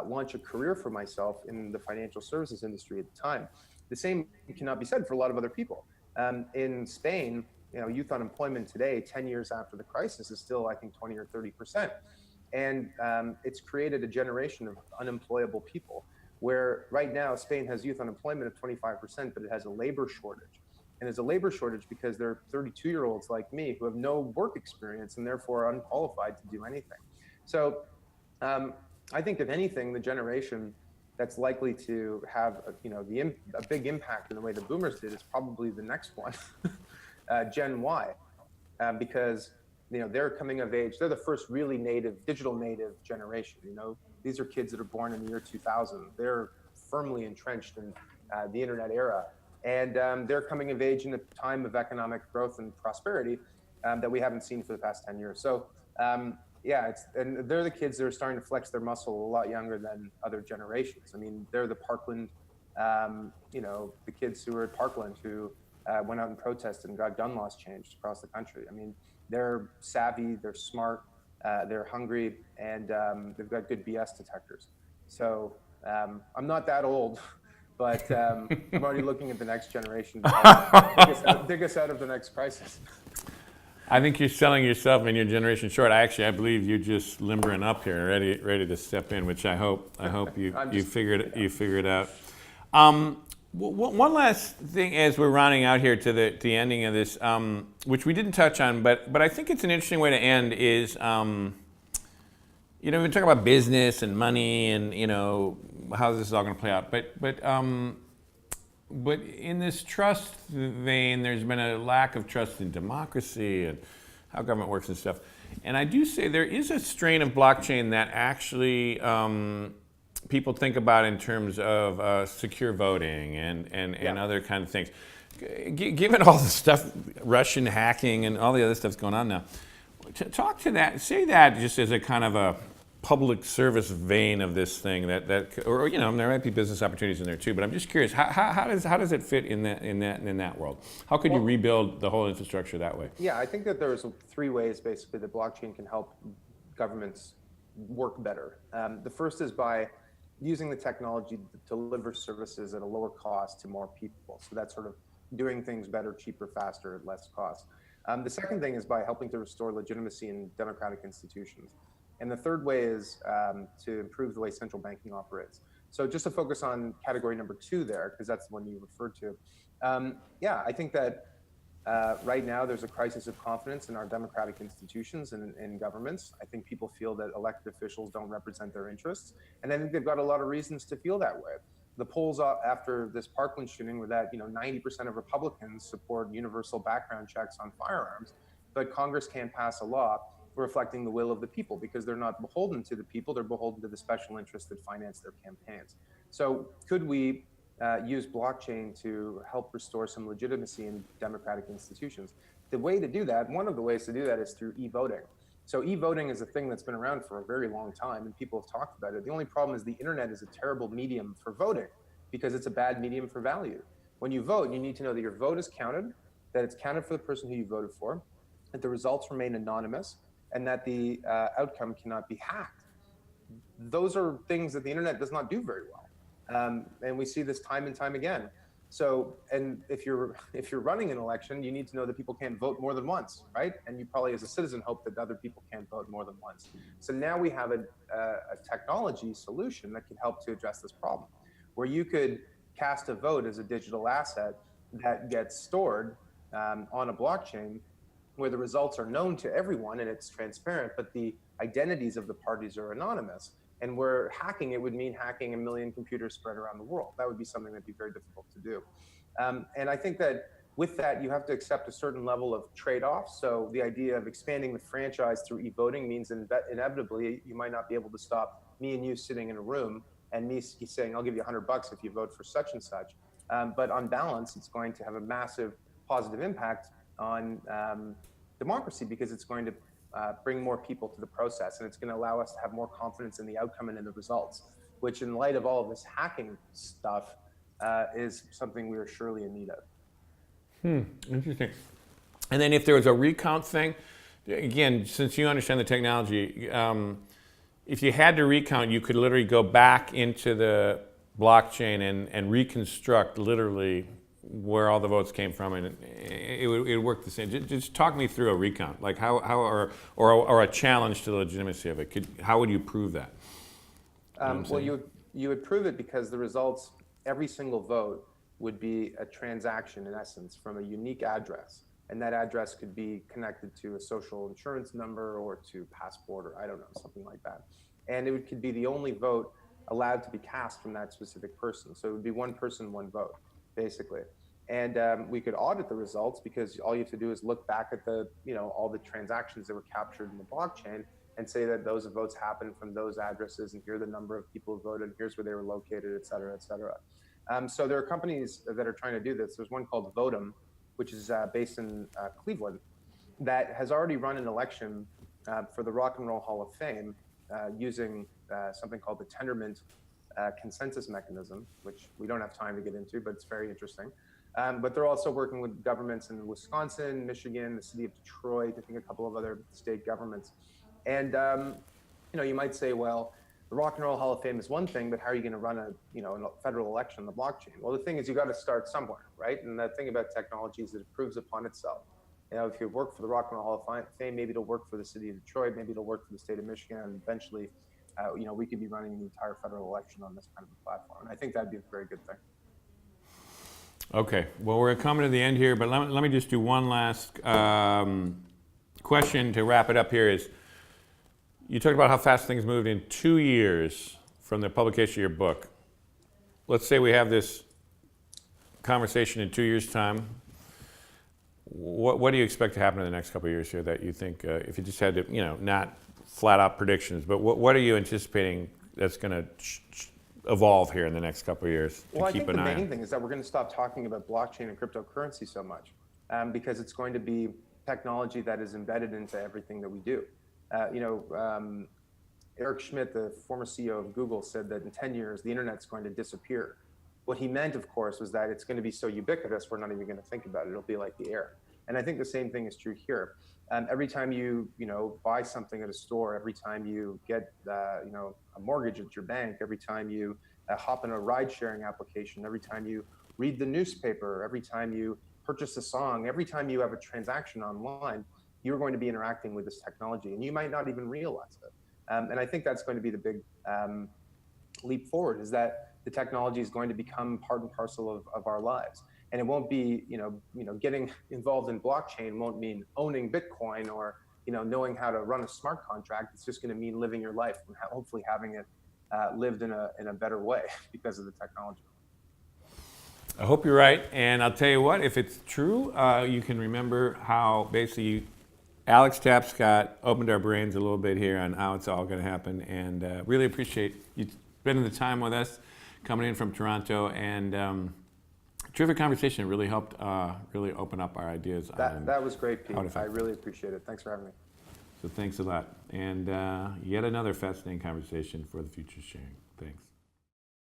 launch a career for myself in the financial services industry at the time. The same cannot be said for a lot of other people. In Spain, youth unemployment today, 10 years after the crisis, is still, I think, 20 or 30%. And it's created a generation of unemployable people, where right now Spain has youth unemployment of 25%, but it has a labor shortage. And there's a labor shortage because there are 32-year-olds like me who have no work experience and therefore are unqualified to do anything. So I think, if anything, the generation that's likely to have a big impact in the way the boomers did is probably the next one, Gen Y, because they're coming of age. They're the first really digital native generation. These are kids that are born in the year 2000. They're firmly entrenched in the internet era. And they're coming of age in a time of economic growth and prosperity that we haven't seen for the past 10 years. So and they're the kids that are starting to flex their muscle a lot younger than other generations. I mean, they're the Parkland, the kids who were at Parkland who went out and protested and got gun laws changed across the country. I mean, they're savvy, they're smart, they're hungry, and they've got good BS detectors. So I'm not that old, but I'm already looking at the next generation to dig us out of the next crisis. I think you're selling yourself and your generation short. I believe you're just limbering up here, ready to step in, which I hope you figured out. One last thing as we're rounding out here to the ending of this, which we didn't touch on, but I think it's an interesting way to end is, we talk about business and money and how this is all going to play out, but in this trust vein, there's been a lack of trust in democracy and how government works and stuff. And I do say there is a strain of blockchain that actually people think about in terms of secure voting and other kind of things. Given all the stuff, Russian hacking and all the other stuff's going on now, talk to that, say that just as a kind of public service vein of this thing or there might be business opportunities in there too, but I'm just curious, how does it fit in that world? How could you rebuild the whole infrastructure that way? Yeah, I think that there's 3 ways basically that blockchain can help governments work better. The first is by using the technology to deliver services at a lower cost to more people. So that's sort of doing things better, cheaper, faster, at less cost. The second thing is by helping to restore legitimacy in democratic institutions. And the third way is to improve the way central banking operates. So just to focus on category number 2 there, because that's the one you referred to. I think that right now there's a crisis of confidence in our democratic institutions and in governments. I think people feel that elected officials don't represent their interests. And I think they've got a lot of reasons to feel that way. The polls after this Parkland shooting were that 90% of Republicans support universal background checks on firearms, but Congress can't pass a law reflecting the will of the people because they're not beholden to the people, they're beholden to the special interests that finance their campaigns. So could we use blockchain to help restore some legitimacy in democratic institutions? The way to do that, one of the ways to do that is through e-voting. So e-voting is a thing that's been around for a very long time and people have talked about it. The only problem is the internet is a terrible medium for voting because it's a bad medium for value. When you vote, you need to know that your vote is counted, that it's counted for the person who you voted for, that the results remain anonymous, and that the outcome cannot be hacked. Those are things that the internet does not do very well. And we see this time and time again. So, and if you're running an election, you need to know that people can't vote more than once, right? And you probably, as a citizen, hope that other people can't vote more than once. So now we have a technology solution that can help to address this problem, where you could cast a vote as a digital asset that gets stored on a blockchain, where the results are known to everyone and it's transparent, but the identities of the parties are anonymous. And where hacking it would mean hacking 1 million computers spread around the world. That would be something that'd be very difficult to do. And I think that with that, you have to accept a certain level of trade-offs. So the idea of expanding the franchise through e-voting means inevitably you might not be able to stop me and you sitting in a room and me saying, I'll give you $100 if you vote for such and such. But on balance, it's going to have a massive positive impact on democracy because it's going to bring more people to the process, and it's going to allow us to have more confidence in the outcome and in the results, which in light of all of this hacking stuff is something we are surely in need of. Interesting. And then if there was a recount thing, again, since you understand the technology, if you had to recount, you could literally go back into the blockchain and reconstruct literally where all the votes came from, and it would work the same. Just talk me through a recount, like how or a challenge to the legitimacy of it. How would you prove that? Well, you would prove it because the results, every single vote would be a transaction in essence from a unique address, and that address could be connected to a social insurance number or to passport or I don't know, something like that. And it could be the only vote allowed to be cast from that specific person. So it would be one person, one vote, basically. And we could audit the results because all you have to do is look back at the, all the transactions that were captured in the blockchain and say that those votes happened from those addresses, and here are the number of people who voted, here's where they were located, et cetera, et cetera. So there are companies that are trying to do this. There's one called Votum, which is based in Cleveland, that has already run an election for the Rock and Roll Hall of Fame using something called the Tendermint consensus mechanism, which we don't have time to get into, but it's very interesting. But they're also working with governments in Wisconsin, Michigan, the city of Detroit, I think a couple of other state governments. And you might say, well, the Rock and Roll Hall of Fame is one thing, but how are you going to run a federal election on the blockchain? Well, the thing is, you got to start somewhere, right? And the thing about technology is that it proves upon itself. If you work for the Rock and Roll Hall of Fame, maybe it'll work for the city of Detroit, maybe it'll work for the state of Michigan, and eventually, we could be running the entire federal election on this kind of a platform. And I think that'd be a very good thing. Okay, well, we're coming to the end here, but let me just do one last question to wrap it up here is, you talked about how fast things moved in 2 years from the publication of your book. Let's say we have this conversation in 2 years' time. What do you expect to happen in the next couple of years here that you think, if you just had to, not flat out predictions, but what are you anticipating that's going to evolve here in the next couple of years to well, keep an eye on? I think the main thing is that we're going to stop talking about blockchain and cryptocurrency so much because it's going to be technology that is embedded into everything that we do. Eric Schmidt, the former CEO of Google, said that in 10 years, the internet's going to disappear. What he meant, of course, was that it's going to be so ubiquitous, we're not even going to think about it. It'll be like the air. And I think the same thing is true here. Every time you buy something at a store, every time you get a mortgage at your bank, every time you hop in a ride-sharing application, every time you read the newspaper, every time you purchase a song, every time you have a transaction online, you're going to be interacting with this technology, and you might not even realize it. And I think that's going to be the big leap forward, is that the technology is going to become part and parcel of our lives. And it won't be, getting involved in blockchain won't mean owning Bitcoin or, knowing how to run a smart contract. It's just going to mean living your life and hopefully having it lived in a better way because of the technology. I hope you're right. And I'll tell you what, if it's true, you can remember how basically Alex Tapscott opened our brains a little bit here on how it's all going to happen. And really appreciate you spending the time with us, coming in from Toronto. And terrific conversation. It really helped really open up our ideas. That was great, Pete. I really appreciate it. Thanks for having me. So thanks a lot. And yet another fascinating conversation for the future sharing. Thanks.